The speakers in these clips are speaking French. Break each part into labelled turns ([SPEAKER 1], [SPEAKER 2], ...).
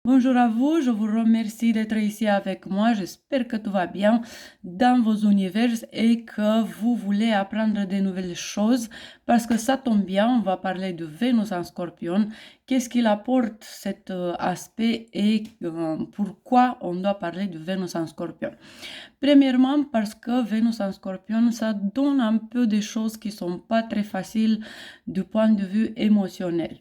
[SPEAKER 1] Bonjour à vous, je vous remercie d'être ici avec moi. J'espère que tout va bien dans vos univers et que vous voulez apprendre de nouvelles choses parce que ça tombe bien, on va parler de Vénus en Scorpion. Qu'est-ce qu'il apporte cet aspect et pourquoi on doit parler de Vénus en Scorpion? Premièrement, parce que Vénus en Scorpion, ça donne un peu des choses qui sont pas très faciles du point de vue émotionnel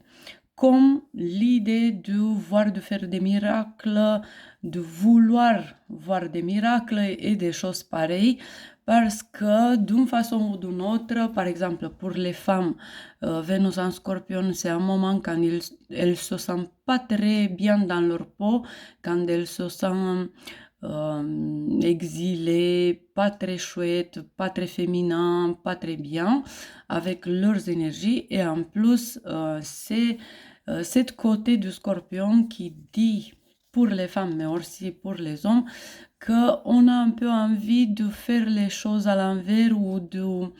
[SPEAKER 1] comme l'idée de voir, de faire des miracles, de vouloir voir des miracles et des choses pareilles, parce que d'une façon ou d'une autre, par exemple pour les femmes, Vénus en Scorpion, c'est un moment quand elles se sentent pas très bien dans leur peau, quand elles se sentent exilées, pas très chouettes, pas très féminin, pas très bien avec leurs énergies. Et en plus, c'est cette côté du scorpion qui dit pour les femmes, mais aussi pour les hommes, qu'on a un peu envie de faire les choses à l'envers ou de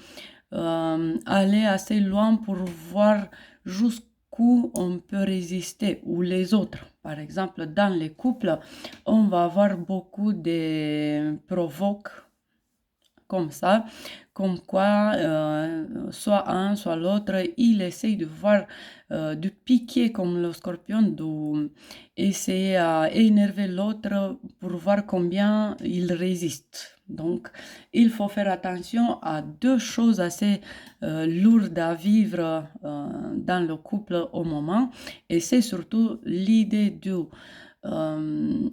[SPEAKER 1] aller assez loin pour voir jusqu'où on peut résister ou les autres. Par exemple, dans les couples, on va avoir beaucoup de provoques comme ça, comme quoi soit un, soit l'autre, il essaye de voir, de piquer comme le scorpion, d'essayer à énerver l'autre pour voir combien il résiste. Donc, il faut faire attention à deux choses assez lourdes à vivre dans le couple au moment, et c'est surtout l'idée de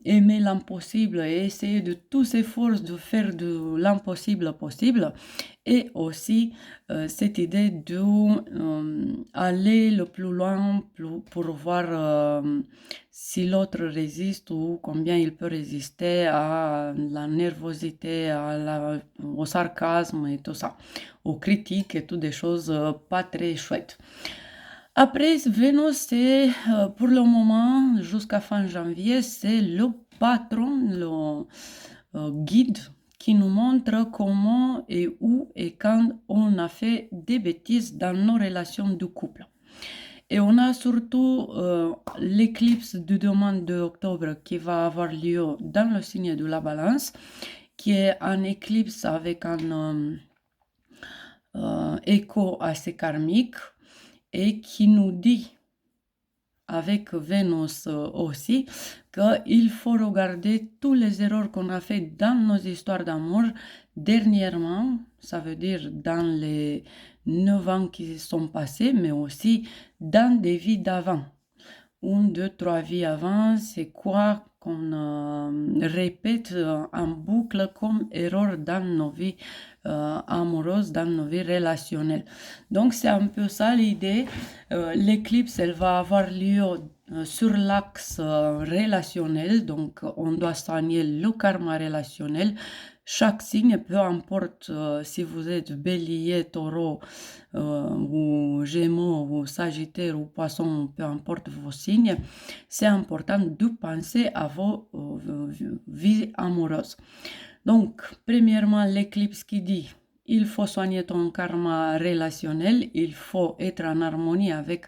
[SPEAKER 1] aimer l'impossible et essayer de toutes ses forces de faire de l'impossible possible et aussi cette idée de aller le plus loin pour voir si l'autre résiste ou combien il peut résister à la nervosité, au sarcasme et tout ça, aux critiques et toutes des choses pas très chouettes. Après, Vénus, c'est pour le moment, jusqu'à fin janvier, c'est le patron, le guide qui nous montre comment et où et quand on a fait des bêtises dans nos relations de couple. Et on a surtout l'éclipse du demande d'octobre qui va avoir lieu dans le signe de la balance, qui est un éclipse avec un écho assez karmique et qui nous dit avec Vénus aussi, qu'il faut regarder tous les erreurs qu'on a fait dans nos histoires d'amour dernièrement, ça veut dire dans les 9 ans qui sont passés, mais aussi dans des vies d'avant. Une, deux, trois vies avant, c'est quoi qu'on répète en boucle comme erreur dans nos vies amoureuses, dans nos vies relationnelles. Donc c'est un peu ça l'idée. L'éclipse, elle va avoir lieu sur l'axe relationnel, donc on doit soigner le karma relationnel. Chaque signe, peu importe si vous êtes bélier, taureau ou gémeaux ou sagittaire ou poisson, peu importe vos signes, c'est important de penser à vos vies amoureuses. Donc, premièrement, l'éclipse qui dit il faut soigner ton karma relationnel, il faut être en harmonie avec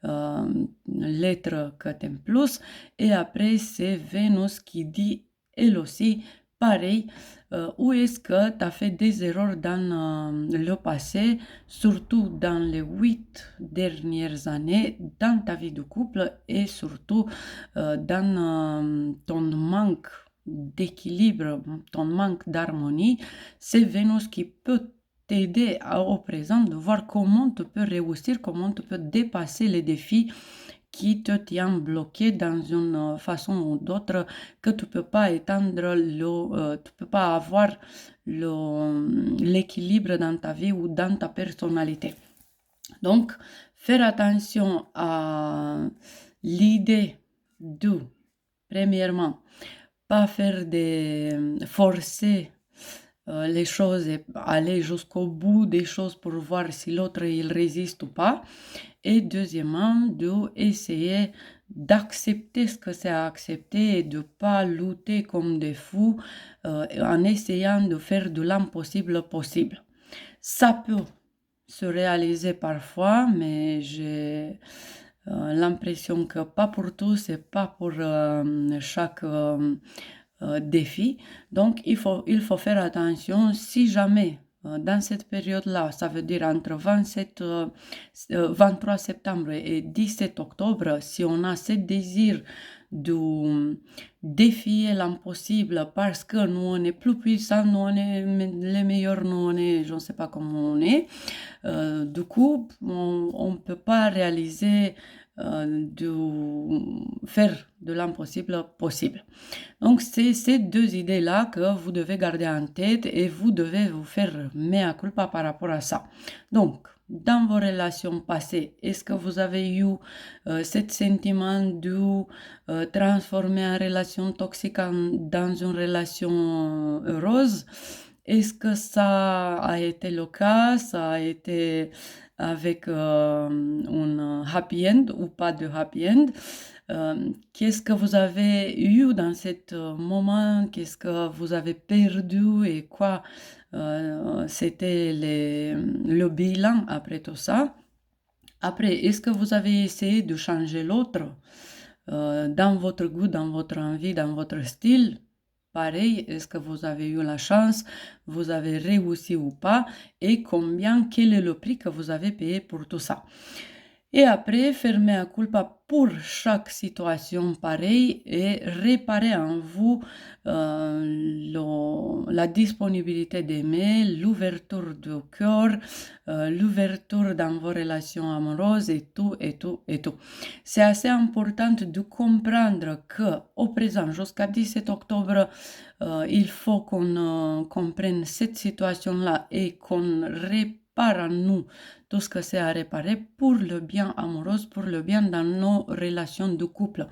[SPEAKER 1] l'être que t'aimes plus. Et après, c'est Vénus qui dit elle aussi pareil. Où est-ce que tu as fait des erreurs dans le passé, surtout dans les 8 dernières années, dans ta vie de couple et surtout dans ton manque d'équilibre, ton manque d'harmonie, c'est Vénus qui peut t'aider au présent de voir comment tu peux réussir, comment tu peux dépasser les défis qui te tiennent bloqué dans une façon ou d'autre que tu peux pas étendre tu peux pas avoir l'équilibre dans ta vie ou dans ta personnalité. Donc, faire attention à l'idée de, premièrement, pas faire forcer les choses et aller jusqu'au bout des choses pour voir si l'autre il résiste ou pas. Et deuxièmement, de essayer d'accepter ce que c'est à accepter et de ne pas lutter comme des fous en essayant de faire de l'impossible possible. Ça peut se réaliser parfois, mais l'impression que pas pour tous et pas pour chaque défi. Donc, il faut faire attention si jamais dans cette période-là, ça veut dire entre 23 septembre et 17 octobre, si on a ce désir de défier l'impossible parce que nous on est plus puissants, nous on est les meilleurs, nous on est, je ne sais pas comment on est, du coup, on ne peut pas réaliser, faire de l'impossible possible. Donc, c'est ces deux idées-là que vous devez garder en tête et vous devez vous faire mea culpa par rapport à ça. Donc, dans vos relations passées, est-ce que vous avez eu ce sentiment de transformer une relation toxique dans une relation heureuse? Est-ce que ça a été le cas? Ça a été avec un happy end ou pas de happy end? Qu'est-ce que vous avez eu dans ce moment? Qu'est-ce que vous avez perdu et quoi c'était le bilan après tout ça? Après, est-ce que vous avez essayé de changer l'autre dans votre goût, dans votre envie, dans votre style? Pareil, est-ce que vous avez eu la chance, vous avez réussi ou pas, et combien, quel est le prix que vous avez payé pour tout ça? Et après, faire mea culpa pour chaque situation pareille et réparer en vous la disponibilité d'aimer, l'ouverture du cœur, l'ouverture dans vos relations amoureuses et tout, et tout, et tout. C'est assez important de comprendre que au présent, jusqu'à 17 octobre, il faut qu'on comprenne cette situation-là et qu'on répare en nous tout ce que c'est à réparer pour le bien amoureux, pour le bien dans nos relations de couple.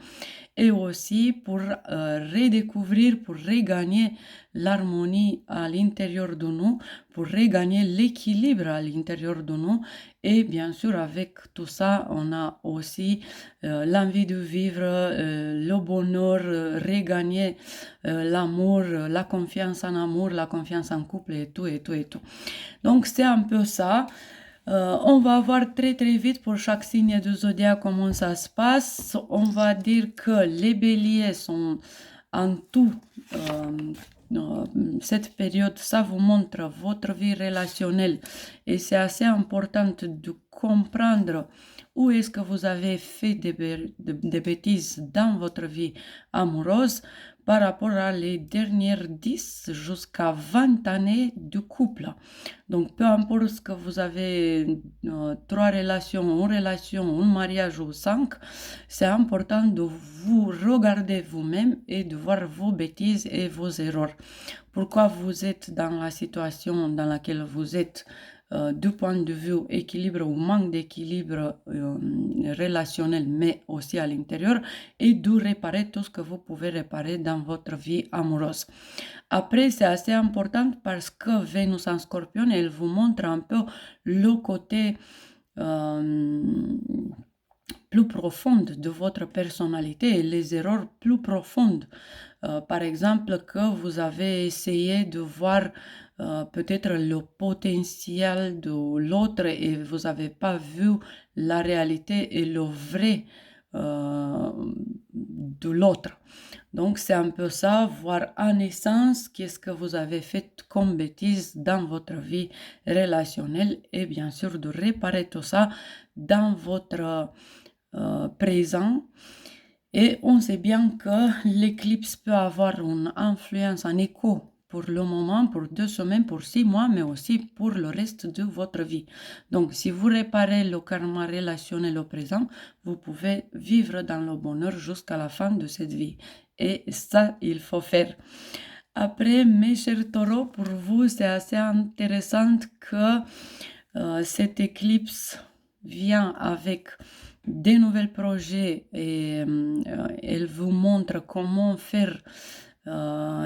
[SPEAKER 1] Et aussi pour redécouvrir, pour regagner l'harmonie à l'intérieur de nous, pour regagner l'équilibre à l'intérieur de nous. Et bien sûr, avec tout ça, on a aussi l'envie de vivre, le bonheur, regagner l'amour, la confiance en amour, la confiance en couple et tout, et tout, et tout. Donc, c'est un peu ça. On va voir très très vite pour chaque signe de zodiaque comment ça se passe. On va dire que les béliers sont en tout, cette période, ça vous montre votre vie relationnelle et c'est assez important de comprendre où est-ce que vous avez fait des bêtises dans votre vie amoureuse par rapport à les dernières 10 jusqu'à 20 années de couple. Donc, peu importe ce que vous avez, 3 relations, une relation, un mariage ou 5, c'est important de vous regarder vous-même et de voir vos bêtises et vos erreurs. Pourquoi vous êtes dans la situation dans laquelle vous êtes du point de vue équilibre ou manque d'équilibre relationnel, mais aussi à l'intérieur, et de réparer tout ce que vous pouvez réparer dans votre vie amoureuse. Après, c'est assez important parce que Vénus en Scorpion, elle vous montre un peu le côté plus profonde de votre personnalité et les erreurs plus profondes. Par exemple, que vous avez essayé de voir peut-être le potentiel de l'autre et vous n'avez pas vu la réalité et le vrai de l'autre. Donc, c'est un peu ça, voir en essence qu'est-ce que vous avez fait comme bêtise dans votre vie relationnelle et bien sûr de réparer tout ça dans votre présent. Et on sait bien que l'éclipse peut avoir une influence, un écho pour le moment, pour 2 semaines, pour 6 mois, mais aussi pour le reste de votre vie. Donc, si vous réparez le karma relationnel au présent, vous pouvez vivre dans le bonheur jusqu'à la fin de cette vie. Et ça, il faut faire. Après, mes chers taureaux, pour vous, c'est assez intéressant que cette éclipse vient avec des nouveaux projets et elle vous montre comment faire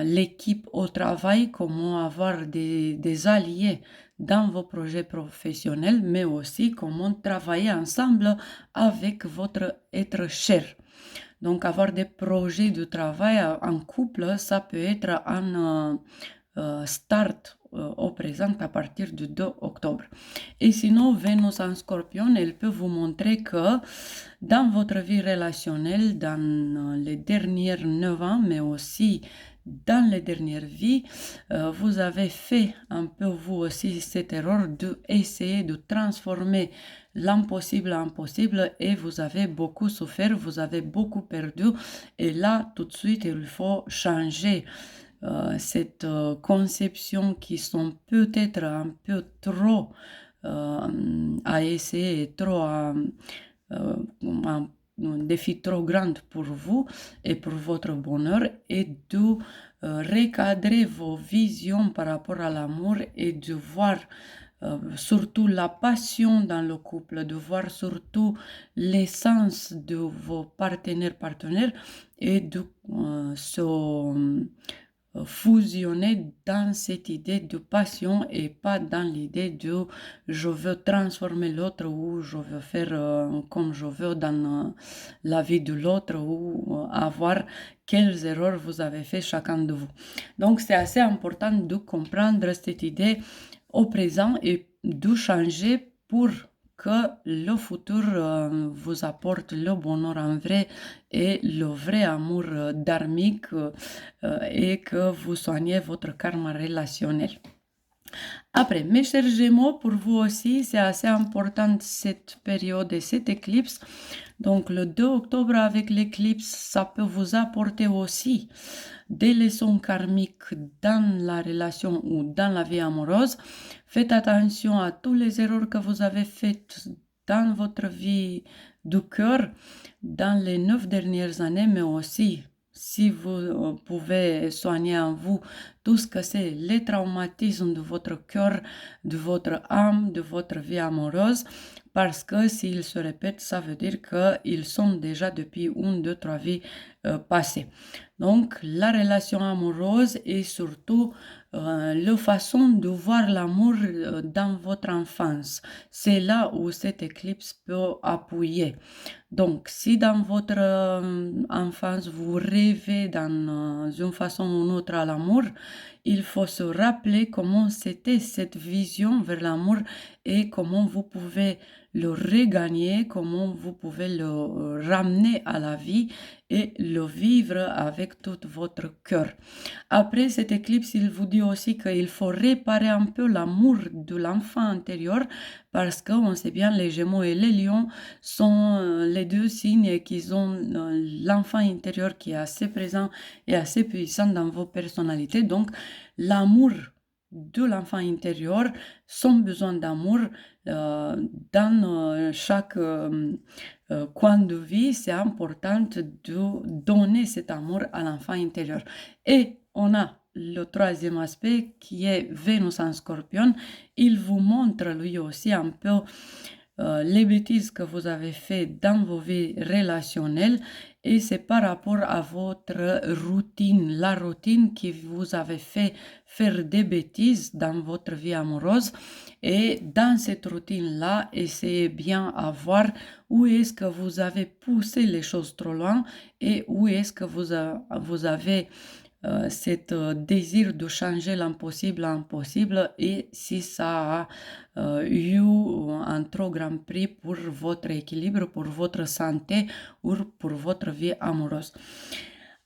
[SPEAKER 1] l'équipe au travail, comment avoir des alliés dans vos projets professionnels, mais aussi comment travailler ensemble avec votre être cher. Donc, avoir des projets de travail en couple, ça peut être un start au présent à partir du 2 octobre. Et sinon, Vénus en Scorpion, elle peut vous montrer que dans votre vie relationnelle, dans les dernières 9 ans, mais aussi dans les dernières vies, vous avez fait un peu vous aussi cette erreur d'essayer de transformer l'impossible en possible et vous avez beaucoup souffert, vous avez beaucoup perdu et là tout de suite il faut changer cette conception qui sont peut-être un peu trop à essayer, trop un défi trop grand pour vous et pour votre bonheur et de recadrer vos visions par rapport à l'amour et de voir surtout la passion dans le couple, de voir surtout l'essence de vos partenaires et de se fusionner dans cette idée de passion et pas dans l'idée de je veux transformer l'autre ou je veux faire comme je veux dans la vie de l'autre ou avoir quelles erreurs vous avez fait chacun de vous. Donc c'est assez important de comprendre cette idée au présent et de changer pour que le futur vous apporte le bonheur en vrai et le vrai amour dharmique et que vous soignez votre karma relationnel. Après, mes chers Gémeaux, pour vous aussi, c'est assez important cette période et cette éclipse. Donc, le 2 octobre avec l'éclipse, ça peut vous apporter aussi des leçons karmiques dans la relation ou dans la vie amoureuse. Faites attention à toutes les erreurs que vous avez faites dans votre vie du cœur dans les 9 dernières années, mais aussi si vous pouvez soigner en vous tout ce que c'est les traumatismes de votre cœur, de votre âme, de votre vie amoureuse, parce que s'ils se répètent, ça veut dire qu'ils sont déjà depuis 1, 2, 3 vies passées. Donc, la relation amoureuse et surtout la façon de voir l'amour dans votre enfance. C'est là où cette éclipse peut appuyer. Donc, si dans votre enfance, vous rêvez dans une façon ou une autre à l'amour, il faut se rappeler comment c'était cette vision vers l'amour et comment vous pouvez le regagner, comment vous pouvez le ramener à la vie et le vivre avec tout votre cœur. Après cette éclipse, il vous dit aussi qu'il faut réparer un peu l'amour de l'enfant intérieur parce qu'on sait bien les Gémeaux et les Lions sont les deux signes qui ont l'enfant intérieur qui est assez présent et assez puissant dans vos personnalités. Donc, l'amour de l'enfant intérieur, son besoin d'amour dans chaque coin de vie, c'est important de donner cet amour à l'enfant intérieur. Et on a le troisième aspect qui est Vénus en Scorpion. Il vous montre lui aussi un peu les bêtises que vous avez fait dans vos vies relationnelles et c'est par rapport à votre routine, la routine qui vous avait fait faire des bêtises dans votre vie amoureuse et dans cette routine-là, essayez bien à voir où est-ce que vous avez poussé les choses trop loin et où est-ce que vous avez cet désir de changer l'impossible en possible et si ça a eu un trop grand prix pour votre équilibre, pour votre santé ou pour votre vie amoureuse.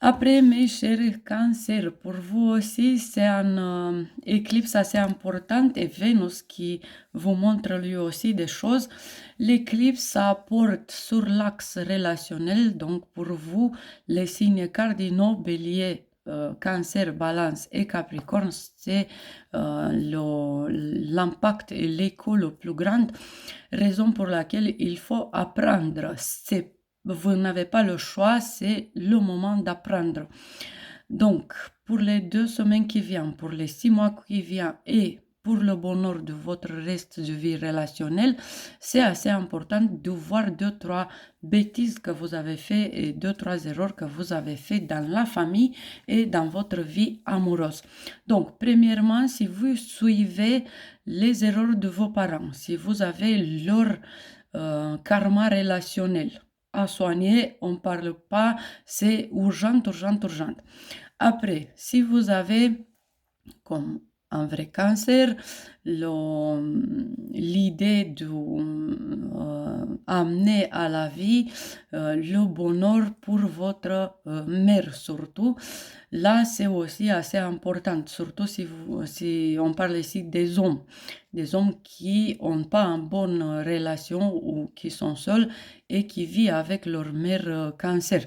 [SPEAKER 1] Après, mes chers cancers, pour vous aussi, c'est un éclipse assez important et Vénus qui vous montre lui aussi des choses. L'éclipse, ça apporte sur l'axe relationnel, donc pour vous, les signes cardinaux, bélier, Cancer, Balance et Capricorne, c'est l'impact et l'écho le plus grand, raison pour laquelle il faut apprendre. Vous n'avez pas le choix, c'est le moment d'apprendre. Donc, pour les 2 semaines qui viennent, pour les 6 mois qui viennent et pour le bonheur de votre reste de vie relationnelle, c'est assez important de voir 2-3 bêtises que vous avez fait et 2-3 erreurs que vous avez fait dans la famille et dans votre vie amoureuse. Donc, premièrement, si vous suivez les erreurs de vos parents, si vous avez leur karma relationnel à soigner, on ne parle pas, c'est urgent. Après, si vous avez comme un vrai cancer, l'idée de amener à la vie le bonheur pour votre mère surtout. Là, c'est aussi assez important, surtout si on parle ici des hommes qui n'ont pas une bonne relation ou qui sont seuls et qui vivent avec leur mère cancer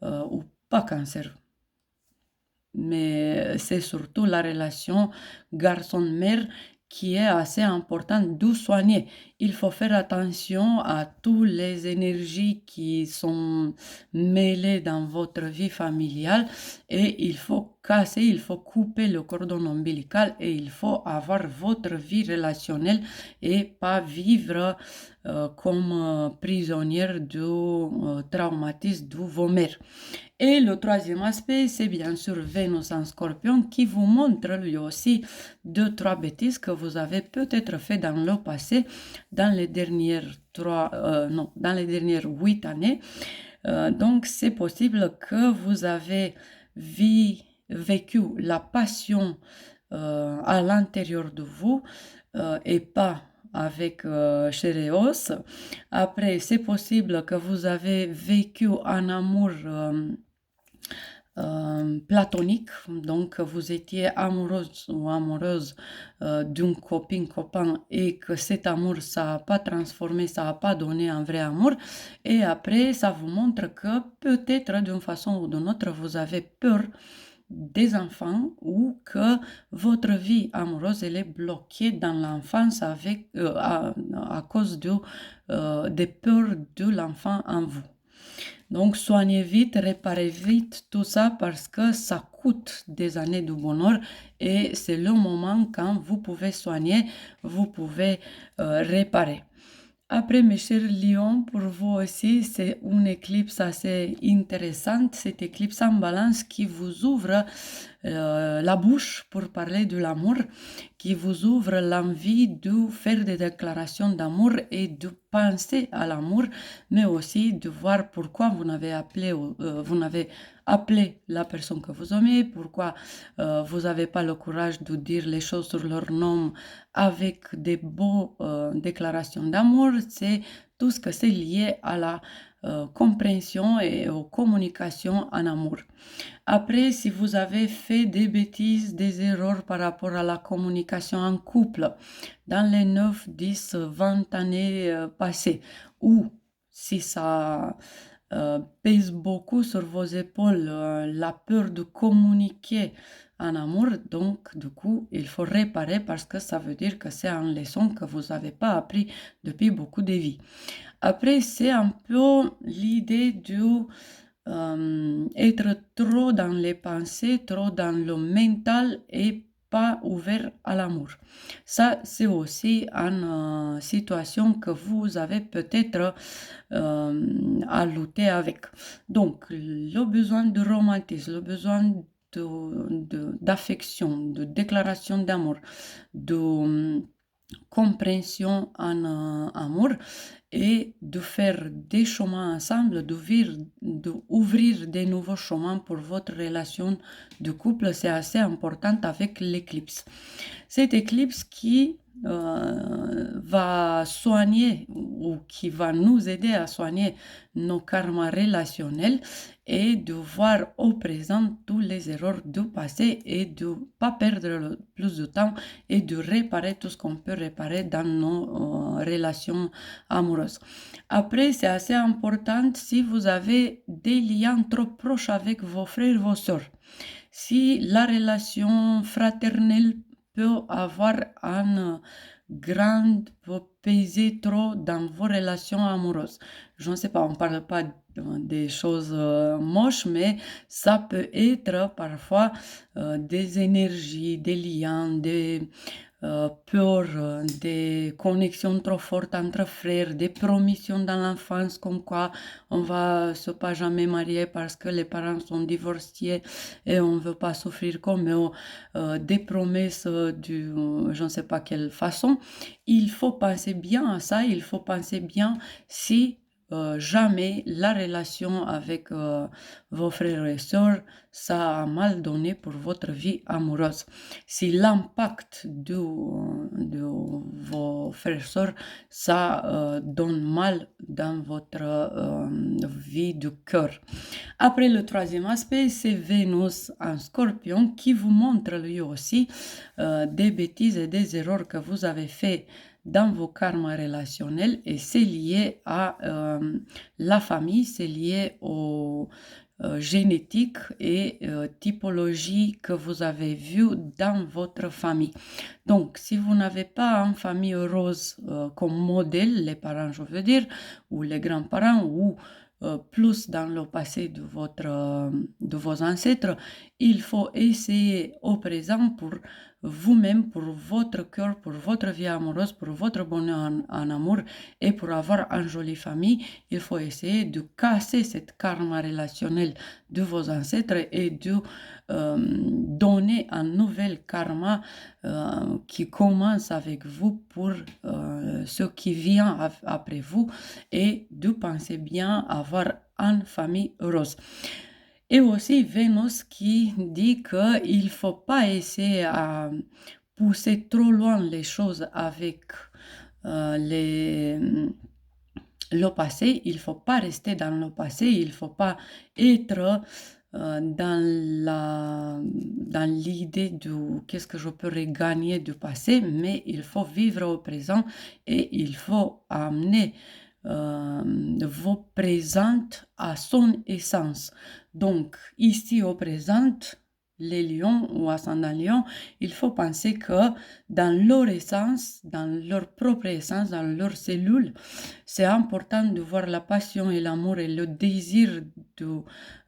[SPEAKER 1] ou pas cancer. Mais c'est surtout la relation garçon-mère qui est assez importante de soigner. Il faut faire attention à toutes les énergies qui sont mêlées dans votre vie familiale et il faut casser, il faut couper le cordon ombilical et il faut avoir votre vie relationnelle et pas vivre comme prisonnière du traumatisme de vos mères. Et le troisième aspect, c'est bien sûr Vénus en Scorpion qui vous montre lui aussi deux, trois bêtises que vous avez peut-être fait dans le passé, dans les dernières dans les dernières 8 années. Donc, c'est possible que vous avez vécu la passion à l'intérieur de vous et pas avec Chéréos. Après, c'est possible que vous avez vécu un amour platonique, donc vous étiez amoureuse ou amoureuse d'une copine, copain, et que cet amour, ça n'a pas transformé, ça n'a pas donné un vrai amour, et après, ça vous montre que peut-être d'une façon ou d'une autre, vous avez peur des enfants ou que votre vie amoureuse elle est bloquée dans l'enfance à cause des peurs de l'enfant en vous. Donc, soignez vite, réparez vite tout ça parce que ça coûte des années de bonheur et c'est le moment quand vous pouvez soigner, vous pouvez réparer. Après, mes chers lions, pour vous aussi, c'est une éclipse assez intéressante. Cette éclipse en balance qui vous ouvre la bouche pour parler de l'amour, qui vous ouvre l'envie de faire des déclarations d'amour et de penser à l'amour, mais aussi de voir pourquoi vous n'avez appelé la personne que vous aimez, pourquoi vous n'avez pas le courage de dire les choses sur leur nom avec des beaux déclarations d'amour. C'est tout ce que c'est lié à la compréhension et aux communications en amour. Après, si vous avez fait des bêtises, des erreurs par rapport à la communication en couple dans les 9, 10, 20 années passées, ou si ça pèse beaucoup sur vos épaules, la peur de communiquer en amour, donc du coup, il faut réparer parce que ça veut dire que c'est une leçon que vous n'avez pas appris depuis beaucoup de vies. Après, c'est un peu l'idée de être trop dans les pensées, trop dans le mental et pas ouvert à l'amour. Ça, c'est aussi une situation que vous avez peut-être à lutter avec. Donc, le besoin de romantisme, le besoin d'affection, de déclaration d'amour, de compréhension en amour et de faire des chemins ensemble, d'ouvrir des nouveaux chemins pour votre relation de couple, c'est assez important avec l'éclipse. Cette éclipse qui va soigner ou qui va nous aider à soigner nos karmas relationnels et de voir au présent toutes les erreurs du passé et de ne pas perdre plus de temps et de réparer tout ce qu'on peut réparer dans nos relations amoureuses. Après, c'est assez important si vous avez des liens trop proches avec vos frères, vos sœurs. Si la relation fraternelle peut avoir un peut peser trop dans vos relations amoureuses. Je ne sais pas, on ne parle pas des choses moches, mais ça peut être parfois des énergies, des liens, des peurs, des connexions trop fortes entre frères, des promissions dans l'enfance comme quoi on va se pas jamais marier parce que les parents sont divorcés et on ne veut pas souffrir comme eux, des promesses je ne sais pas quelle façon. Il faut penser bien à ça, il faut penser bien si jamais la relation avec vos frères et sœurs, ça a mal donné pour votre vie amoureuse. Si l'impact de vos frères et sœurs, ça donne mal dans votre vie de cœur. Après, le troisième aspect, c'est Vénus en Scorpion qui vous montre lui aussi des bêtises et des erreurs que vous avez fait dans vos karmas relationnels et c'est lié à la famille, c'est lié au génétique et typologie que vous avez vu dans votre famille. Donc, si vous n'avez pas une famille heureuse comme modèle, les parents, je veux dire, ou les grands-parents, ou plus dans le passé de vos ancêtres, il faut essayer au présent pour vous-même, pour votre cœur, pour votre vie amoureuse, pour votre bonheur en amour et pour avoir une jolie famille, il faut essayer de casser cette karma relationnelle de vos ancêtres et de donner un nouvel karma qui commence avec vous pour ce qui vient après vous et de penser bien avoir une famille heureuse. Et aussi Vénus qui dit qu'il ne faut pas essayer à pousser trop loin les choses avec le passé. Il ne faut pas rester dans le passé, il ne faut pas être dans l'idée de qu'est-ce que je peux regagner du passé, mais il faut vivre au présent et il faut amener vos présentes à son essence. Donc, ici au présent, les lions ou ascendant lion, il faut penser que dans leur essence, dans leur propre essence, dans leurs cellules, c'est important de voir la passion et l'amour et le désir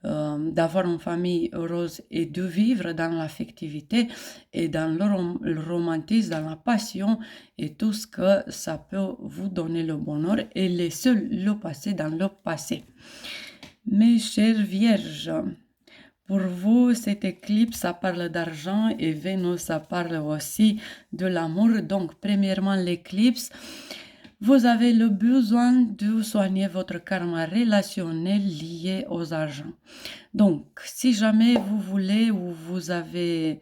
[SPEAKER 1] d'avoir une famille heureuse et de vivre dans l'affectivité et dans le romantisme, dans la passion et tout ce que ça peut vous donner le bonheur et laisser le passé dans le passé. Mes chères vierges, pour vous, cette éclipse, ça parle d'argent et Vénus, ça parle aussi de l'amour. Donc, premièrement, l'éclipse, vous avez le besoin de soigner votre karma relationnel lié aux argents. Donc, si jamais vous voulez ou vous avez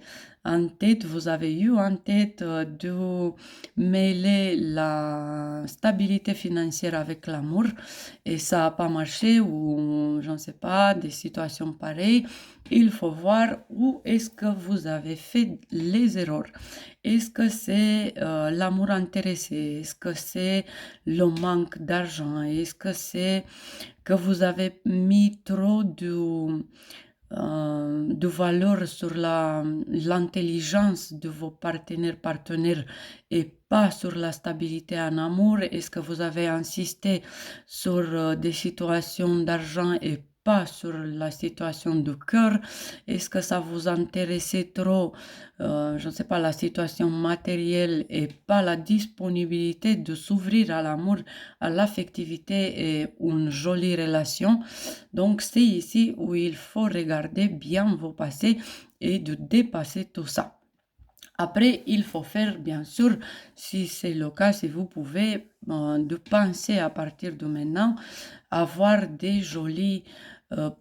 [SPEAKER 1] vous avez eu en tête de mêler la stabilité financière avec l'amour et ça n'a pas marché ou je ne sais pas, des situations pareilles, il faut voir où est-ce que vous avez fait les erreurs. Est-ce que c'est l'amour intéressé? Est-ce que c'est le manque d'argent? Est-ce que c'est que vous avez mis trop de valeur sur l'intelligence de vos partenaires et pas sur la stabilité en amour? Est-ce que vous avez insisté sur des situations d'argent et pas sur la situation de cœur? Est-ce que ça vous intéressait trop, je ne sais pas, la situation matérielle et pas la disponibilité de s'ouvrir à l'amour, à l'affectivité et une jolie relation? Donc c'est ici où il faut regarder bien vos passés et de dépasser tout ça. Après, il faut faire, bien sûr, si c'est le cas, si vous pouvez, de penser à partir de maintenant, avoir des jolis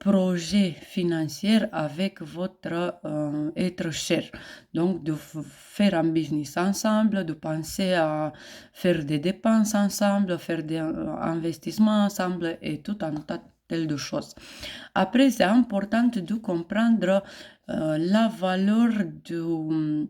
[SPEAKER 1] projets financiers avec votre être cher. Donc, de faire un business ensemble, de penser à faire des dépenses ensemble, faire des investissements ensemble et tout un tas de choses. Après, c'est important de comprendre la valeur de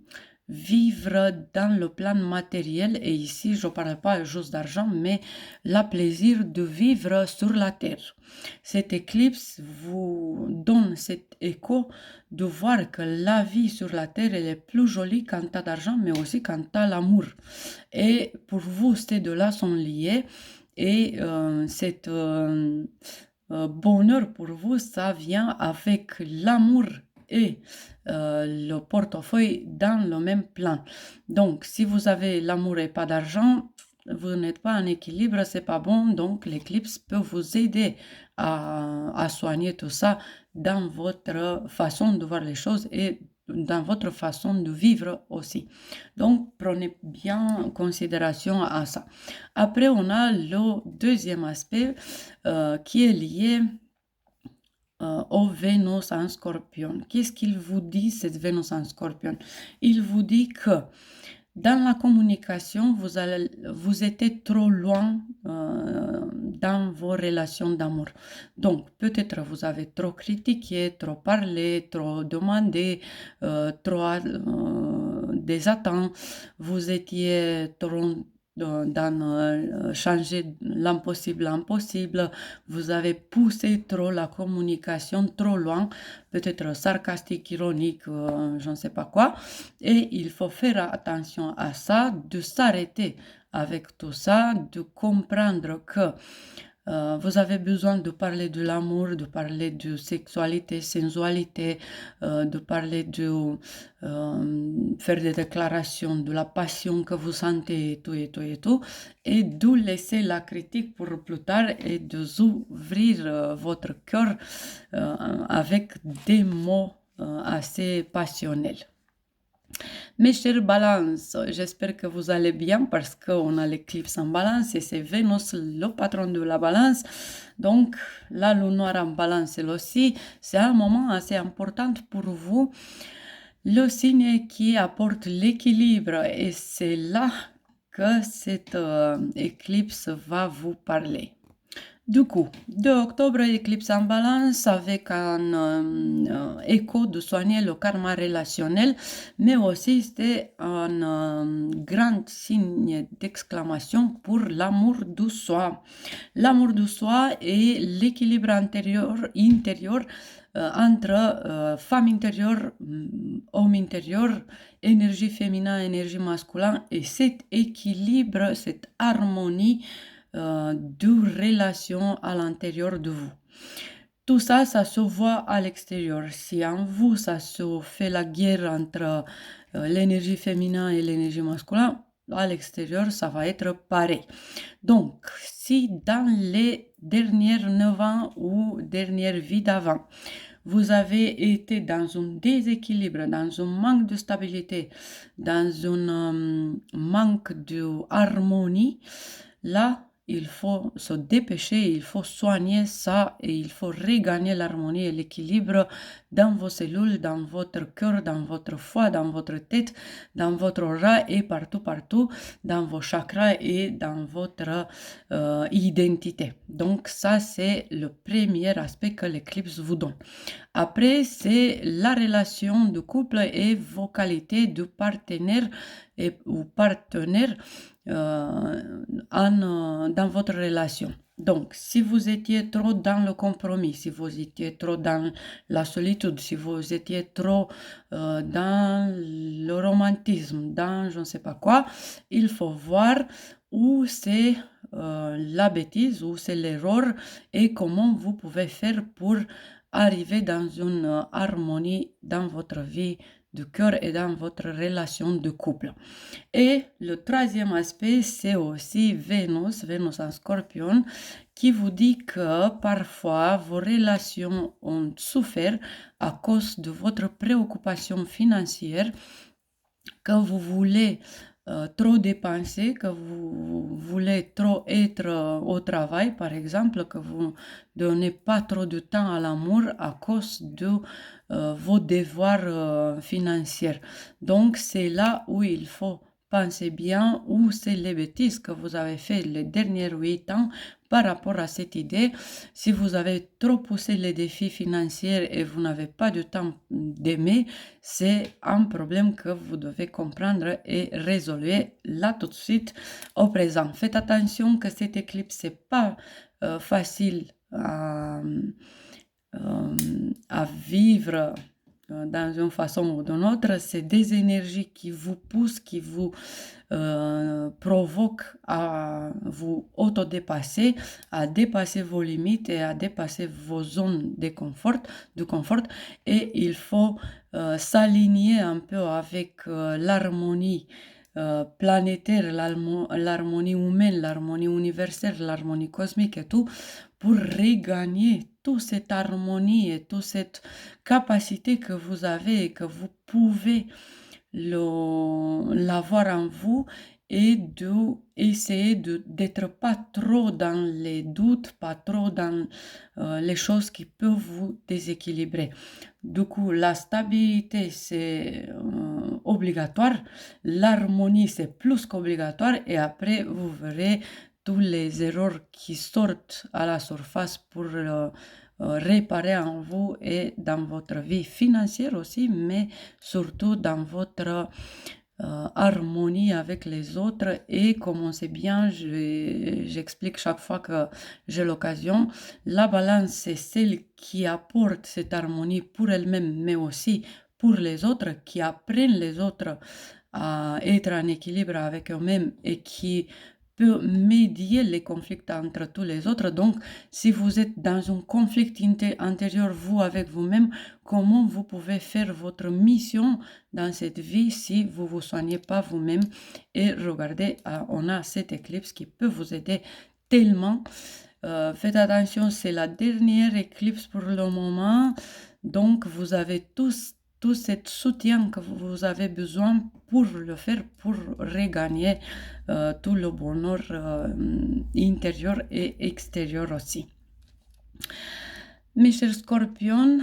[SPEAKER 1] vivre dans le plan matériel et ici je ne parle pas juste d'argent mais le plaisir de vivre sur la terre. Cette éclipse vous donne cet écho de voir que la vie sur la terre elle est plus jolie quand tu as d'argent mais aussi quand tu as l'amour et pour vous ces deux-là sont liés et cette bonheur pour vous ça vient avec l'amour et le portefeuille dans le même plan. Donc, si vous avez l'amour et pas d'argent, vous n'êtes pas en équilibre, c'est pas bon. Donc, l'éclipse peut vous aider à soigner tout ça dans votre façon de voir les choses et dans votre façon de vivre aussi. Donc, prenez bien en considération à ça. Après, on a le deuxième aspect qui est lié au Vénus en Scorpion. Qu'est-ce qu'il vous dit, cette Vénus en Scorpion? Il vous dit que dans la communication, vous étiez trop loin dans vos relations d'amour. Donc, peut-être vous avez trop critiqué, trop parlé, trop demandé, trop des attentes. Vous étiez trop dans changer l'impossible impossible. Vous avez poussé trop la communication trop loin, peut-être sarcastique, ironique, je ne sais pas quoi. Et il faut faire attention à ça, de s'arrêter avec tout ça, de comprendre que vous avez besoin de parler de l'amour, de parler de sexualité, sensualité, de parler de faire des déclarations de la passion que vous sentez et tout et tout et tout, et de laisser la critique pour plus tard et de ouvrir votre cœur avec des mots assez passionnels. Mes chers balances, j'espère que vous allez bien parce qu'on a l'éclipse en balance et c'est Vénus, le patron de la balance. Donc, la lune noire en balance, elle aussi, c'est un moment assez important pour vous. Le signe qui apporte l'équilibre et c'est là que cette éclipse va vous parler. Du coup, 2 octobre, éclipse en balance avec un écho de soigner le karma relationnel, mais aussi c'était un grand signe d'exclamation pour l'amour de soi. L'amour de soi et l'équilibre intérieur entre femme intérieure, homme intérieur, énergie féminin, énergie masculin, et cet équilibre, cette harmonie de relations à l'intérieur de vous. Tout ça, ça se voit à l'extérieur. Si en vous, ça se fait la guerre entre l'énergie féminin et l'énergie masculine, à l'extérieur, ça va être pareil. Donc, si dans les dernières 9 ans ou dernières vies d'avant, vous avez été dans un déséquilibre, dans un manque de stabilité, dans un manque d'harmonie, là, il faut se dépêcher, il faut soigner ça et il faut regagner l'harmonie et l'équilibre dans vos cellules, dans votre cœur, dans votre foie, dans votre tête, dans votre aura et partout, dans vos chakras et dans votre identité. Donc ça, c'est le premier aspect que l'éclipse vous donne. Après, c'est la relation de couple et vos qualités de partenaire ou partenaire dans votre relation. Donc, si vous étiez trop dans le compromis, si vous étiez trop dans la solitude, si vous étiez trop dans le romantisme, dans je ne sais pas quoi, il faut voir où c'est la bêtise, où c'est l'erreur et comment vous pouvez faire pour arriver dans une harmonie dans votre vie de cœur et dans votre relation de couple. Et le troisième aspect, c'est aussi Vénus en Scorpion, qui vous dit que parfois vos relations ont souffert à cause de votre préoccupation financière, que vous voulez trop dépenser, que vous voulez trop être au travail, par exemple, que vous ne donnez pas trop de temps à l'amour à cause de vos devoirs financiers. Donc, c'est là où il faut penser bien où c'est les bêtises que vous avez fait les derniers 8 ans par rapport à cette idée. Si vous avez trop poussé les défis financiers et vous n'avez pas de temps d'aimer, c'est un problème que vous devez comprendre et résoudre là tout de suite au présent. Faites attention que cette éclipse n'est pas facile à vivre dans une façon ou d'une autre. C'est des énergies qui vous poussent, qui vous provoquent à vous autodépasser, à dépasser vos limites et à dépasser vos zones de confort. Et il faut s'aligner un peu avec l'harmonie planétaire, l'harmonie humaine, l'harmonie universelle, l'harmonie cosmique et tout, pour regagner toute cette harmonie et toute cette capacité que vous avez et que vous pouvez l'avoir en vous et essayer d'être pas trop dans les doutes, pas trop dans les choses qui peuvent vous déséquilibrer. Du coup, la stabilité, c'est obligatoire, l'harmonie, c'est plus qu'obligatoire, et après, vous verrez tous les erreurs qui sortent à la surface pour réparer en vous et dans votre vie financière aussi, mais surtout dans votre harmonie avec les autres. Et comme on sait bien, j'explique chaque fois que j'ai l'occasion, la balance, c'est celle qui apporte cette harmonie pour elle-même, mais aussi pour les autres, qui apprennent les autres à être en équilibre avec eux-mêmes et qui peut médier les conflits entre tous les autres. Donc, si vous êtes dans un conflit intérieur, vous avec vous-même, comment vous pouvez faire votre mission dans cette vie si vous ne vous soignez pas vous-même? Et regardez, on a cette éclipse qui peut vous aider tellement. Faites attention, c'est la dernière éclipse pour le moment. Donc, vous avez tout cet soutien que vous avez besoin pour le faire, pour regagner tout le bonheur intérieur et extérieur aussi. Mes chers scorpions,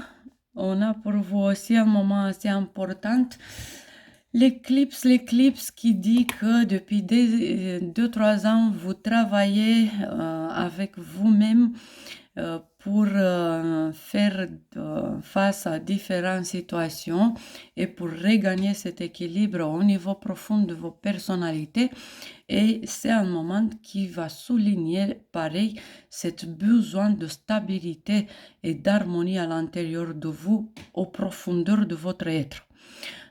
[SPEAKER 1] on a pour vous aussi un moment assez important. L'éclipse qui dit que depuis 2-3 ans, vous travaillez avec vous-même pour faire face à différentes situations et pour regagner cet équilibre au niveau profond de vos personnalités. Et c'est un moment qui va souligner, pareil, cet besoin de stabilité et d'harmonie à l'intérieur de vous, aux profondeurs de votre être.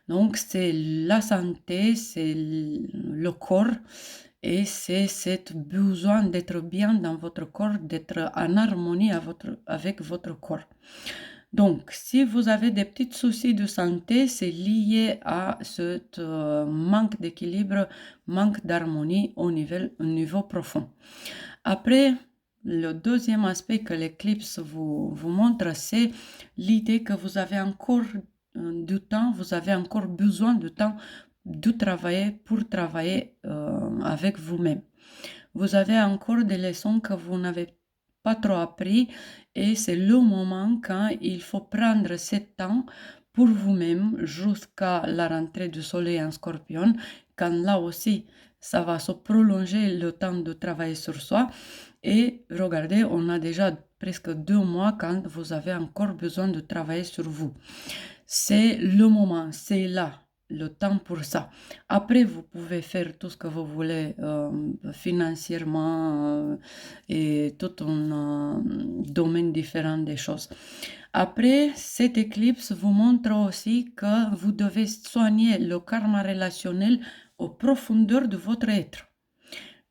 [SPEAKER 1] Donc, c'est la santé, c'est le corps et c'est ce besoin d'être bien dans votre corps, d'être en harmonie avec votre corps. Donc, si vous avez des petits soucis de santé, c'est lié à ce manque d'équilibre, manque d'harmonie au niveau profond. Après, le deuxième aspect que l'éclipse vous montre, c'est l'idée que vous avez encore du temps, vous avez encore besoin de temps pour travailler avec vous-même. Vous avez encore des leçons que vous n'avez pas trop appris et c'est le moment quand il faut prendre ce temps pour vous-même jusqu'à la rentrée du soleil en scorpion, quand là aussi ça va se prolonger le temps de travailler sur soi. Et regardez, on a déjà presque 2 mois quand vous avez encore besoin de travailler sur vous. C'est le moment, c'est là, le temps pour ça. Après, vous pouvez faire tout ce que vous voulez financièrement et tout un domaine différent des choses. Après, cette éclipse vous montre aussi que vous devez soigner le karma relationnel aux profondeurs de votre être.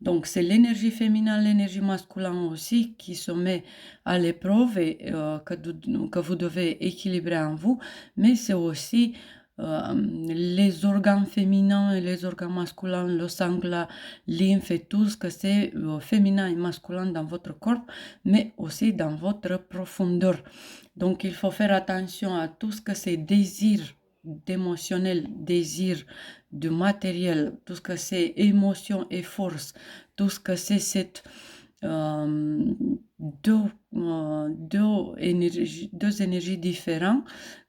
[SPEAKER 1] Donc, c'est l'énergie féminine, l'énergie masculine aussi qui se met à l'épreuve et que vous devez équilibrer en vous, mais c'est aussi les organes féminins et les organes masculins, le sang, la lymphe et tout ce que c'est féminin et masculin dans votre corps, mais aussi dans votre profondeur. Donc, il faut faire attention à tout ce que c'est désir d'émotionnel, désir de matériel, tout ce que c'est émotion et force, tout ce que c'est cette deux énergies différentes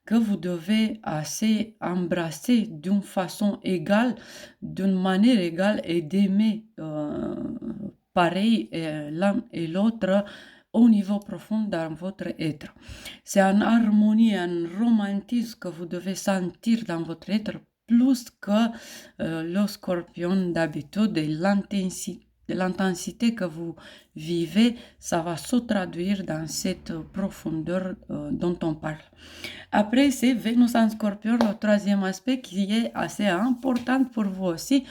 [SPEAKER 1] que vous devez assez embrasser d'une façon égale, d'une manière égale et d'aimer pareil l'un et l'autre au niveau profond dans votre être. C'est une harmonie, un romantisme que vous devez sentir dans votre être plus que le scorpion d'habitude et l'intensité que vous vivez, ça va se traduire dans cette profondeur dont on parle. Après, c'est Vénus en scorpion, le troisième aspect qui est assez important pour vous aussi.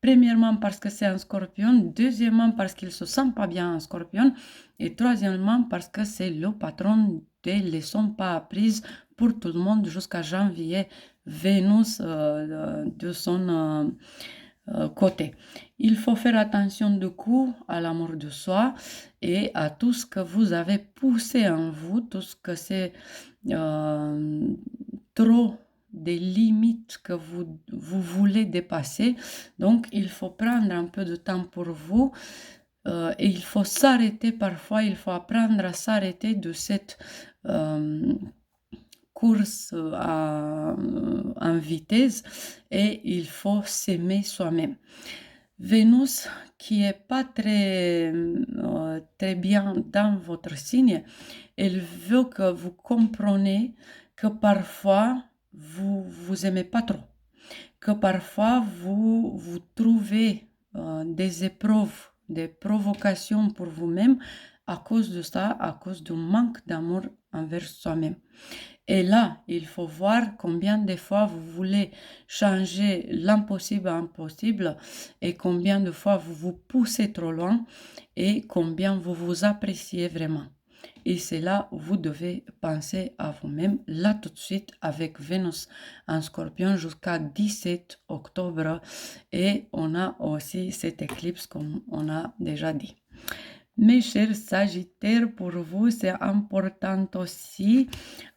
[SPEAKER 1] Premièrement, parce que c'est un scorpion. Deuxièmement, parce qu'il ne se sent pas bien en scorpion. Et troisièmement, parce que c'est le patron des leçons pas apprises pour tout le monde jusqu'à janvier. Vénus de son côté. Il faut faire attention du coup à l'amour de soi et à tout ce que vous avez poussé en vous, tout ce que c'est trop des limites que vous voulez dépasser. Donc, il faut prendre un peu de temps pour vous et il faut s'arrêter parfois, il faut apprendre à s'arrêter de cette course en vitesse et il faut s'aimer soi-même. Vénus, qui est pas très bien dans votre signe, elle veut que vous compreniez que parfois vous aimez pas trop, que parfois vous trouvez des épreuves, des provocations pour vous-même à cause de ça, à cause du manque d'amour envers soi-même. Et là, il faut voir combien de fois vous voulez changer l'impossible en possible et combien de fois vous vous poussez trop loin et combien vous vous appréciez vraiment. Et c'est là où vous devez penser à vous-même, là tout de suite, avec Vénus en Scorpion jusqu'à 17 octobre. Et on a aussi cette éclipse, comme on a déjà dit. Mes chers Sagittaires, pour vous, c'est important aussi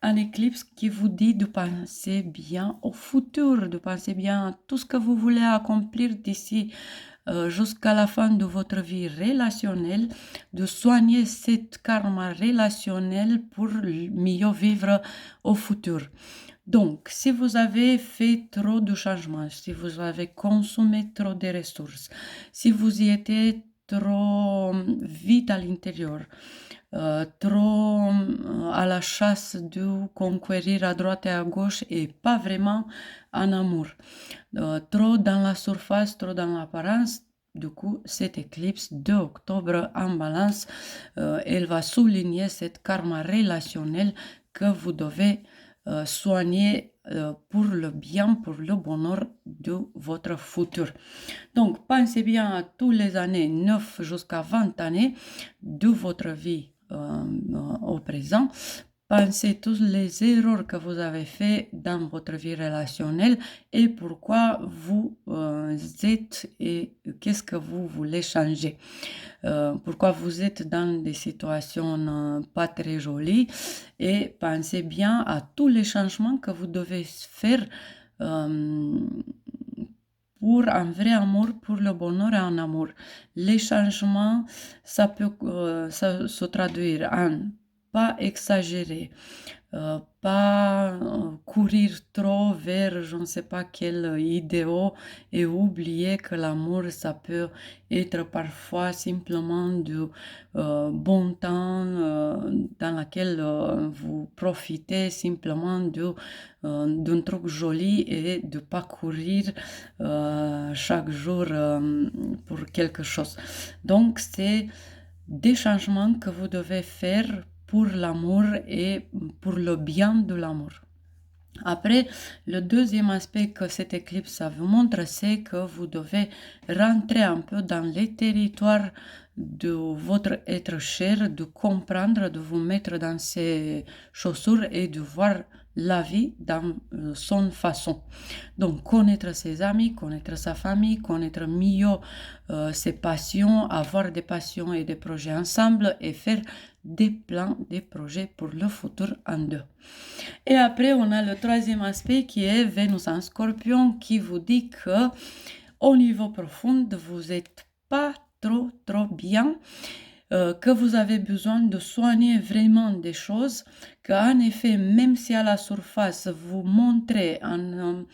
[SPEAKER 1] un éclipse qui vous dit de penser bien au futur, de penser bien à tout ce que vous voulez accomplir d'ici jusqu'à la fin de votre vie relationnelle, de soigner cette karma relationnelle pour mieux vivre au futur. Donc, si vous avez fait trop de changements, si vous avez consommé trop de ressources, si vous y étiez trop vite à l'intérieur, trop à la chasse de conquérir à droite et à gauche et pas vraiment en amour, trop dans la surface, trop dans l'apparence. Du coup, cette éclipse de octobre en balance, elle va souligner cette karma relationnelle que vous devez soigner pour le bien, pour le bonheur de votre futur. Donc, pensez bien à tous les années 9 jusqu'à 20 années de votre vie au présent. Pensez tous les erreurs que vous avez fait dans votre vie relationnelle et pourquoi vous êtes et qu'est-ce que vous voulez changer. Pourquoi vous êtes dans des situations pas très jolies et pensez bien à tous les changements que vous devez faire pour un vrai amour, pour le bonheur et en amour. Les changements, ça peut se traduire en pas exagérer, pas courir trop vers je ne sais pas quel idéal et oublier que l'amour, ça peut être parfois simplement du bon temps dans lequel vous profitez simplement d'un truc joli et de pas courir chaque jour pour quelque chose. Donc, c'est des changements que vous devez faire pour l'amour et pour le bien de l'amour. Après, le deuxième aspect que cette éclipse vous montre, c'est que vous devez rentrer un peu dans les territoires de votre être cher, de comprendre, de vous mettre dans ses chaussures et de voir la vie dans son façon. Donc, connaître ses amis, connaître sa famille, connaître mieux ses passions, avoir des passions et des projets ensemble et faire des plans, des projets pour le futur en deux. Et après, on a le troisième aspect qui est Vénus en Scorpion qui vous dit que au niveau profond, vous n'êtes pas trop bien, que vous avez besoin de soigner vraiment des choses, qu'en effet, même si à la surface, vous montrez un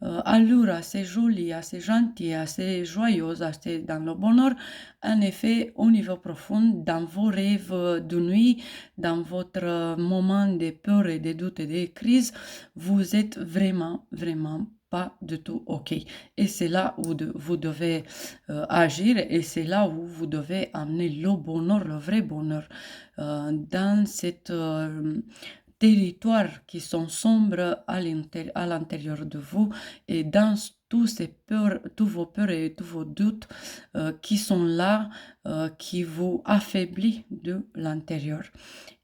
[SPEAKER 1] allure assez jolie, assez gentille, assez joyeuse, assez dans le bonheur, en effet, au niveau profond, dans vos rêves de nuit, dans votre moment de peur et de doute et de crise, vous êtes vraiment pas du tout OK. Et c'est là où vous devez agir et c'est là où vous devez amener le bonheur, le vrai bonheur dans cette territoires qui sont sombres à l'intérieur de vous et dans tous ces peurs, tous vos peurs et tous vos doutes qui sont là, qui vous affaiblissent de l'intérieur.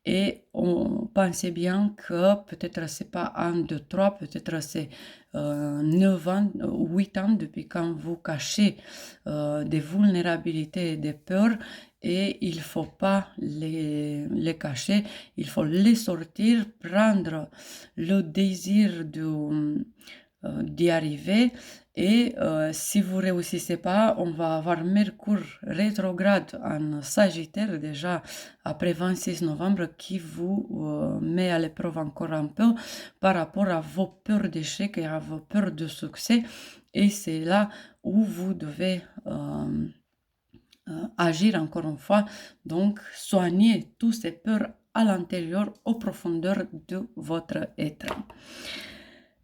[SPEAKER 1] Et on pensait bien que peut-être c'est pas 1, 2, 3, peut-être c'est 9 ans, 8 ans depuis quand vous cachez des vulnérabilités et des peurs et il faut pas les cacher, il faut les sortir, prendre le désir d'y arriver et si vous réussissez pas, on va avoir Mercure rétrograde en Sagittaire déjà après 26 novembre qui vous met à l'épreuve encore un peu par rapport à vos peurs d'échec et à vos peurs de succès et c'est là où vous devez agir encore une fois, donc soigner tous ces peurs à l'intérieur, aux profondeurs de votre être.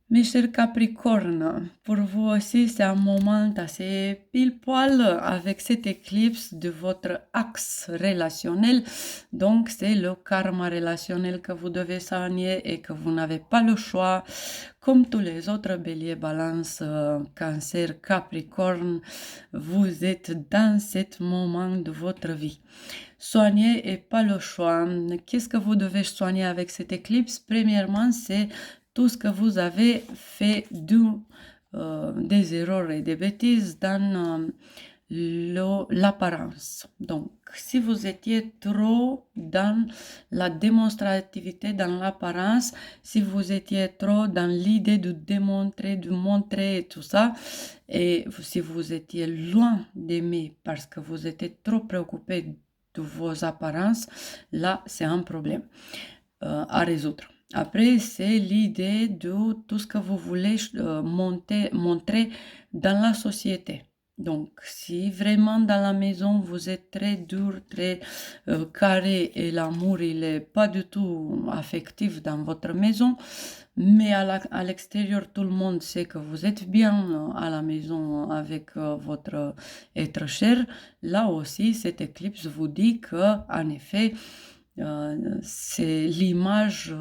[SPEAKER 1] Mes chers Capricornes, pour vous aussi, c'est un moment assez pile poil avec cette éclipse de votre axe relationnel. Donc, c'est le karma relationnel que vous devez soigner et que vous n'avez pas le choix. Comme tous les autres béliers, balance, cancer, capricorne, vous êtes dans ce moment de votre vie. Soigner et pas le choix. Qu'est-ce que vous devez soigner avec cette éclipse? Premièrement, c'est tout ce que vous avez fait des erreurs et des bêtises dans l'apparence. Donc, si vous étiez trop dans la démonstrativité, dans l'apparence, si vous étiez trop dans l'idée de démontrer, de montrer et tout ça, et si vous étiez loin d'aimer parce que vous étiez trop préoccupé de vos apparences, là, c'est un problème à résoudre. Après, c'est l'idée de tout ce que vous voulez montrer dans la société. Donc, si vraiment dans la maison, vous êtes très dur, très carré et l'amour, il n'est pas du tout affectif dans votre maison, mais à l'extérieur, tout le monde sait que vous êtes bien à la maison avec votre être cher, là aussi, cette éclipse vous dit que, en effet, c'est l'image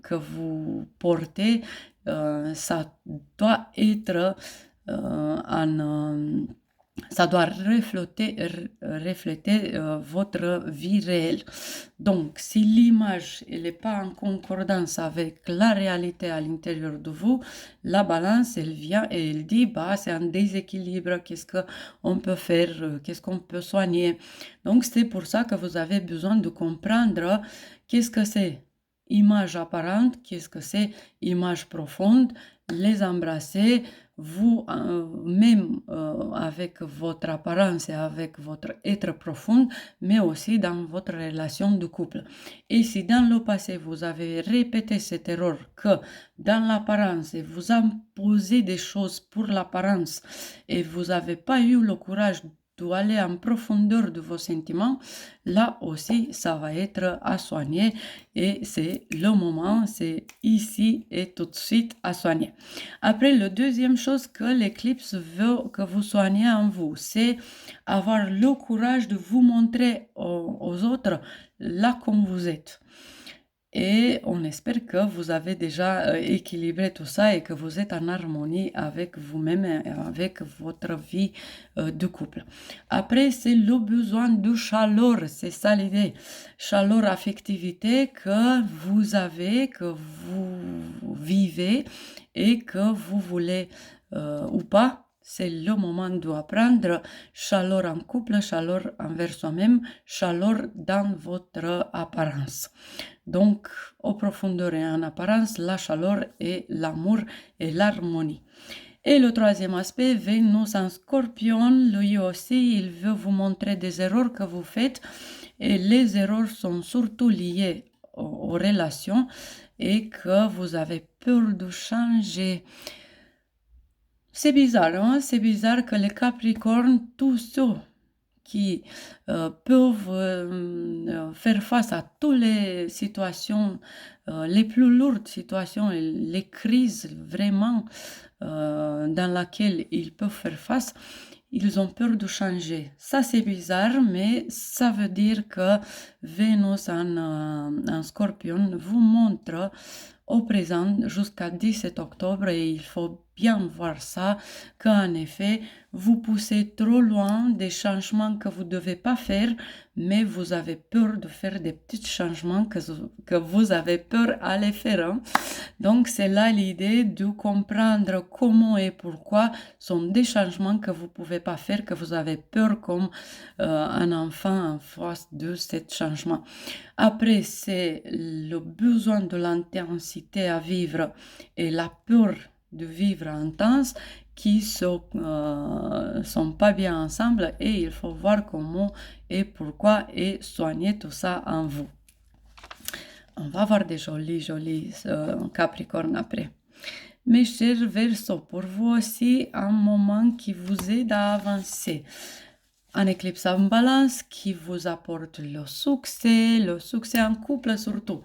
[SPEAKER 1] que vous portez, ça doit être ça doit refléter votre vie réelle. Donc, si l'image n'est pas en concordance avec la réalité à l'intérieur de vous, la balance, elle vient et elle dit, bah, c'est un déséquilibre, qu'est-ce qu'on peut faire, qu'est-ce qu'on peut soigner. Donc, c'est pour ça que vous avez besoin de comprendre qu'est-ce que c'est image apparente, qu'est-ce que c'est image profonde, les embrasser, vous, même avec votre apparence et avec votre être profond, mais aussi dans votre relation de couple. Et si dans le passé, vous avez répété cette erreur que dans l'apparence, et vous imposez des choses pour l'apparence et vous n'avez pas eu le courage d'aller en profondeur de vos sentiments, là aussi, ça va être à soigner et c'est le moment, c'est ici et tout de suite à soigner. Après, la deuxième chose que l'éclipse veut que vous soignez en vous, c'est avoir le courage de vous montrer aux autres là comme vous êtes. Et on espère que vous avez déjà équilibré tout ça et que vous êtes en harmonie avec vous-même et avec votre vie de couple. Après, c'est le besoin de chaleur, c'est ça l'idée. Chaleur, affectivité que vous avez, que vous vivez et que vous voulez ou pas. C'est le moment d'apprendre chaleur en couple, chaleur envers soi-même, chaleur dans votre apparence. Donc, aux profondeurs et en apparence, la chaleur et l'amour et l'harmonie. Et le troisième aspect, Vénus en Scorpion, lui aussi, il veut vous montrer des erreurs que vous faites. Et les erreurs sont surtout liées aux relations et que vous avez peur de changer. C'est bizarre, hein? C'est bizarre que les Capricornes, tous ceux qui peuvent faire face à toutes les situations, les plus lourdes situations, les crises vraiment dans lesquelles ils peuvent faire face, ils ont peur de changer. Ça, c'est bizarre, mais ça veut dire que Vénus en Scorpion vous montre au présent jusqu'à 17 octobre et il faut bien voir ça, qu'en effet, vous poussez trop loin des changements que vous ne devez pas faire, mais vous avez peur de faire des petits changements que vous avez peur à les faire. Hein. Donc, c'est là l'idée de comprendre comment et pourquoi sont des changements que vous ne pouvez pas faire, que vous avez peur comme un enfant en face de ces changements. Après, c'est le besoin de l'intensité à vivre et la peur de vivre intense qui ne sont pas bien ensemble et il faut voir comment et pourquoi et soigner tout ça en vous. On va voir des jolis Capricornes après. Mes chers Verseaux, pour vous aussi, un moment qui vous aide à avancer. Un éclipse en balance qui vous apporte le succès en couple surtout.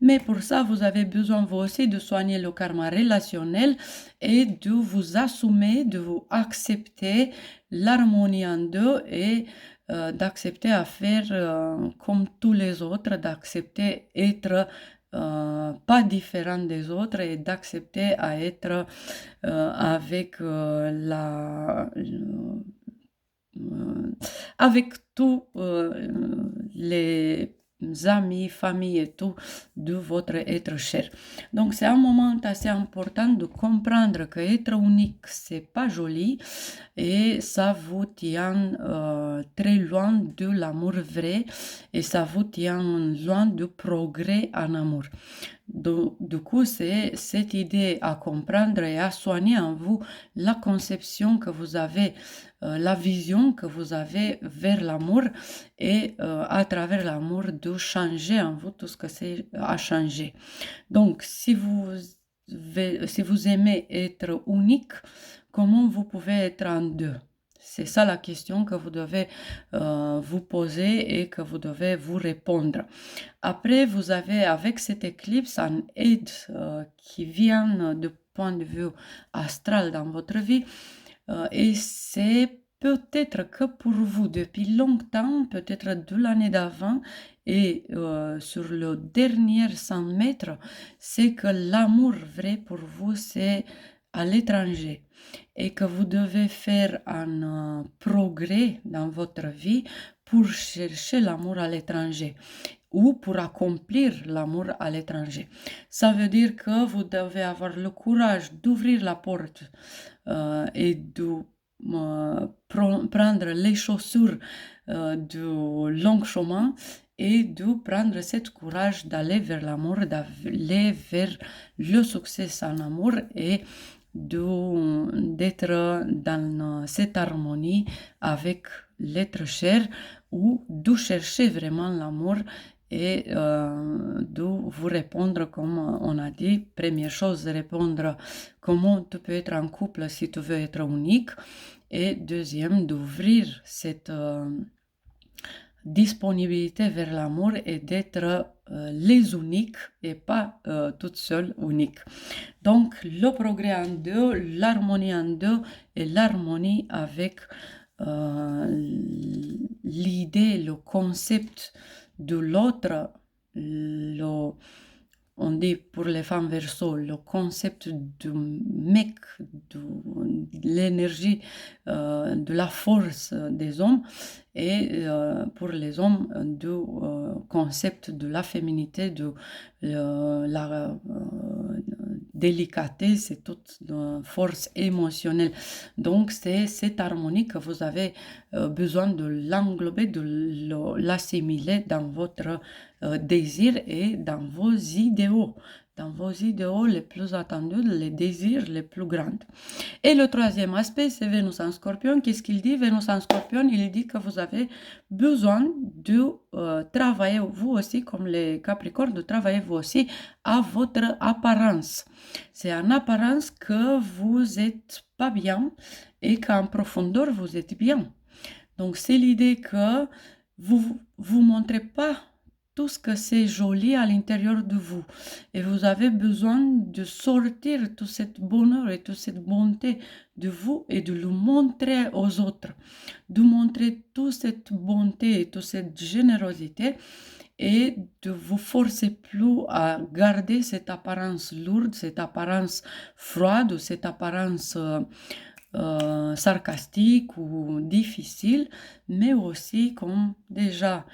[SPEAKER 1] Mais pour ça, vous avez besoin vous aussi de soigner le karma relationnel et de vous assumer, de vous accepter l'harmonie en deux et d'accepter à faire comme tous les autres, d'accepter être pas différent des autres et d'accepter à être avec avec tous les amis, famille et tout de votre être cher. Donc c'est un moment assez important de comprendre que être unique c'est pas joli et ça vous tient très loin de l'amour vrai et ça vous tient loin du progrès en amour. Du coup, c'est cette idée à comprendre et à soigner en vous la conception que vous avez, la vision que vous avez vers l'amour et à travers l'amour de changer en vous tout ce que c'est à changer. Donc, si vous aimez être unique, comment vous pouvez être en deux? C'est ça la question que vous devez vous poser et que vous devez vous répondre. Après, vous avez avec cette éclipse un aide qui vient du point de vue astral dans votre vie et c'est peut-être que pour vous depuis longtemps, peut-être de l'année d'avant et sur le dernier 100 mètres, c'est que l'amour vrai pour vous, c'est à l'étranger et que vous devez faire un progrès dans votre vie pour chercher l'amour à l'étranger ou pour accomplir l'amour à l'étranger. Ça veut dire que vous devez avoir le courage d'ouvrir la porte et de prendre les chaussures du long chemin et de prendre ce courage d'aller vers l'amour, d'aller vers le succès en amour et d'être dans cette harmonie avec l'être cher ou de chercher vraiment l'amour et de vous répondre comme on a dit. Première chose, répondre comment tu peux être en couple si tu veux être unique et deuxième, d'ouvrir cette disponibilité vers l'amour et d'être les uniques et pas toutes seules uniques. Donc le progrès en deux, l'harmonie en deux et l'harmonie avec l'idée, le concept de l'autre, on dit pour les femmes Verseau, le concept du mec, de l'énergie, de la force des hommes, et pour les hommes, du concept de la féminité, de la délicatesse et toute force émotionnelle. Donc c'est cette harmonie que vous avez besoin de l'englober, de l'assimiler dans votre désir et dans vos idéaux. Dans vos idéaux les plus attendus, les désirs les plus grands. Et le troisième aspect, c'est Vénus en Scorpion. Qu'est-ce qu'il dit? Vénus en Scorpion, il dit que vous avez besoin de travailler vous aussi, comme les Capricornes, de travailler vous aussi à votre apparence. C'est en apparence que vous n'êtes pas bien et qu'en profondeur, vous êtes bien. Donc, c'est l'idée que vous ne montrez pas tout ce que c'est joli à l'intérieur de vous. Et vous avez besoin de sortir tout cet bonheur et toute cette bonté de vous et de le montrer aux autres. De montrer toute cette bonté et toute cette générosité et de vous forcer plus à garder cette apparence lourde, cette apparence froide ou cette apparence sarcastique ou difficile, mais aussi comme déjà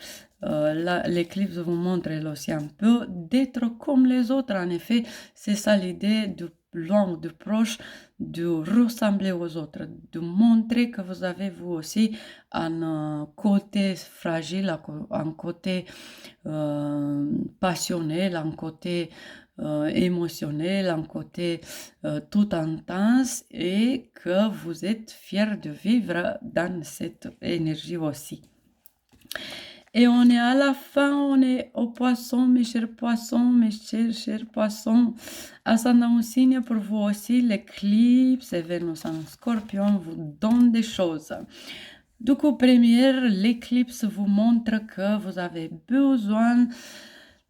[SPEAKER 1] l'éclipse vous montre elle aussi un peu d'être comme les autres. En effet, c'est ça l'idée de loin, de proche, de ressembler aux autres, de montrer que vous avez vous aussi un côté fragile, un côté passionnel, un côté émotionnel, un côté tout intense et que vous êtes fiers de vivre dans cette énergie aussi. Et on est à la fin, on est au poisson, mes chers poissons, mes chers poissons. Ascendant au signe pour vous aussi, l'éclipse et Vénus en scorpion vous donne des choses. Du coup, première, l'éclipse vous montre que vous avez besoin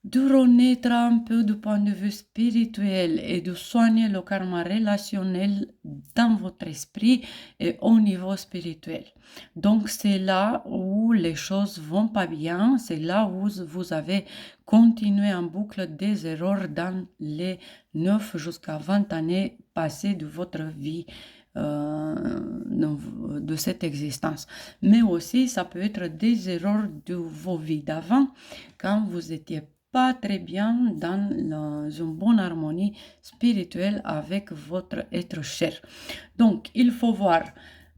[SPEAKER 1] de renaître un peu du point de vue spirituel et de soigner le karma relationnel dans votre esprit et au niveau spirituel. Donc c'est là où les choses vont pas bien, c'est là où vous avez continué en boucle des erreurs dans les 9 jusqu'à 20 années passées de votre vie. De cette existence. Mais aussi, ça peut être des erreurs de vos vies d'avant, quand vous étiez pas très bien dans une bonne harmonie spirituelle avec votre être cher. Donc, il faut voir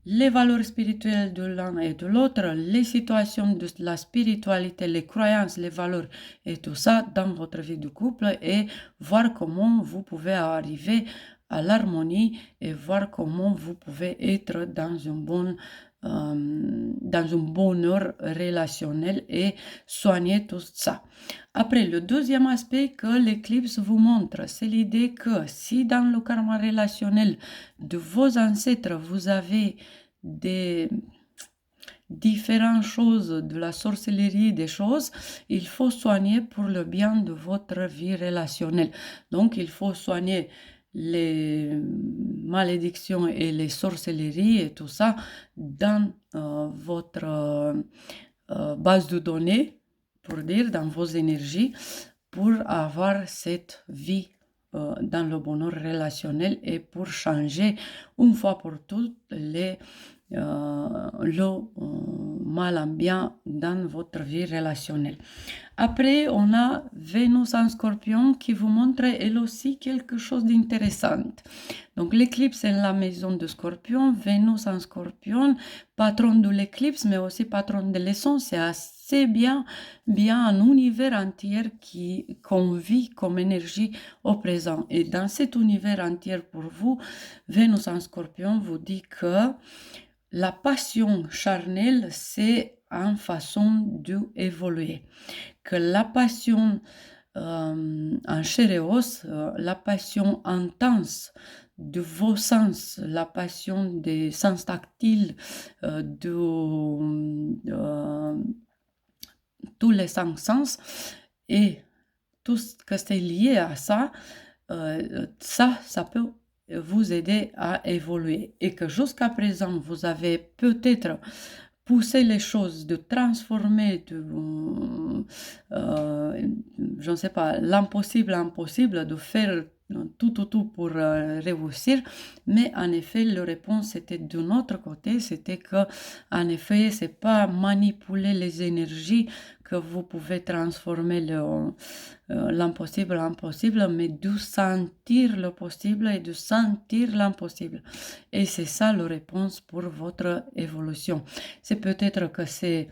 [SPEAKER 1] les valeurs spirituelles de l'un et de l'autre, les situations de la spiritualité, les croyances, les valeurs et tout ça dans votre vie de couple et voir comment vous pouvez arriver à l'harmonie et voir comment vous pouvez être dans un bonheur relationnel et soigner tout ça. Après, le deuxième aspect que l'éclipse vous montre, c'est l'idée que si dans le karma relationnel de vos ancêtres, vous avez des différentes choses, de la sorcellerie, des choses, il faut soigner pour le bien de votre vie relationnelle. Donc, il faut soigner les malédictions et les sorcelleries et tout ça dans votre base de données, pour dire, dans vos énergies, pour avoir cette vie dans le bonheur relationnel et pour changer une fois pour toutes le mal en bien dans votre vie relationnelle. Après, on a Vénus en scorpion qui vous montre elle aussi quelque chose d'intéressant. Donc l'éclipse est la maison de scorpion, Vénus en scorpion, patron de l'éclipse, mais aussi patron de l'essence. C'est assez bien un univers entier qu'on vit comme énergie au présent. Et dans cet univers entier pour vous, Vénus en scorpion vous dit que la passion charnelle, c'est une façon d'évoluer. Que la passion en chair et os, la passion intense de vos sens, la passion des sens tactiles, tous les cinq sens et tout ce que c'est lié à ça, ça peut vous aider à évoluer et que jusqu'à présent vous avez peut-être poussé les choses, de transformer je ne sais pas, l'impossible impossible, de faire tout pour réussir, mais en effet la réponse était de notre côté, c'était que en effet c'est pas manipuler les énergies que vous pouvez transformer l'impossible impossible, mais de sentir le possible et de sentir l'impossible. Et c'est ça la réponse pour votre évolution. C'est peut-être que c'est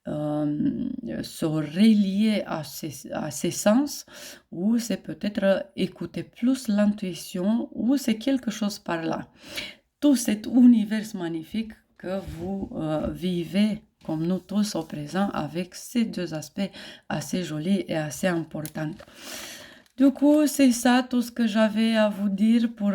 [SPEAKER 1] se relier à ses sens, ou c'est peut-être écouter plus l'intuition, ou c'est quelque chose par là. Tout cet univers magnifique que vous vivez comme nous tous au présent avec ces deux aspects assez jolis et assez importants. Du coup, c'est ça tout ce que j'avais à vous dire pour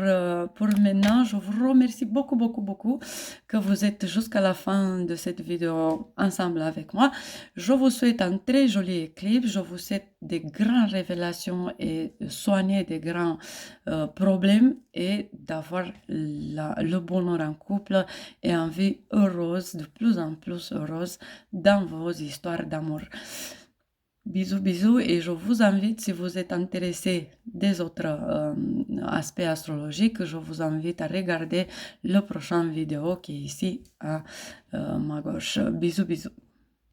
[SPEAKER 1] maintenant. Je vous remercie beaucoup, beaucoup, beaucoup que vous êtes jusqu'à la fin de cette vidéo ensemble avec moi. Je vous souhaite un très joli éclipse. Je vous souhaite des grandes révélations et soigner des grands problèmes et d'avoir le bonheur en couple et une vie heureuse, de plus en plus heureuse dans vos histoires d'amour. Bisous, bisous, et je vous invite, si vous êtes intéressé des autres aspects astrologiques, je vous invite à regarder le prochain vidéo qui est ici à ma gauche. Bisous, bisous.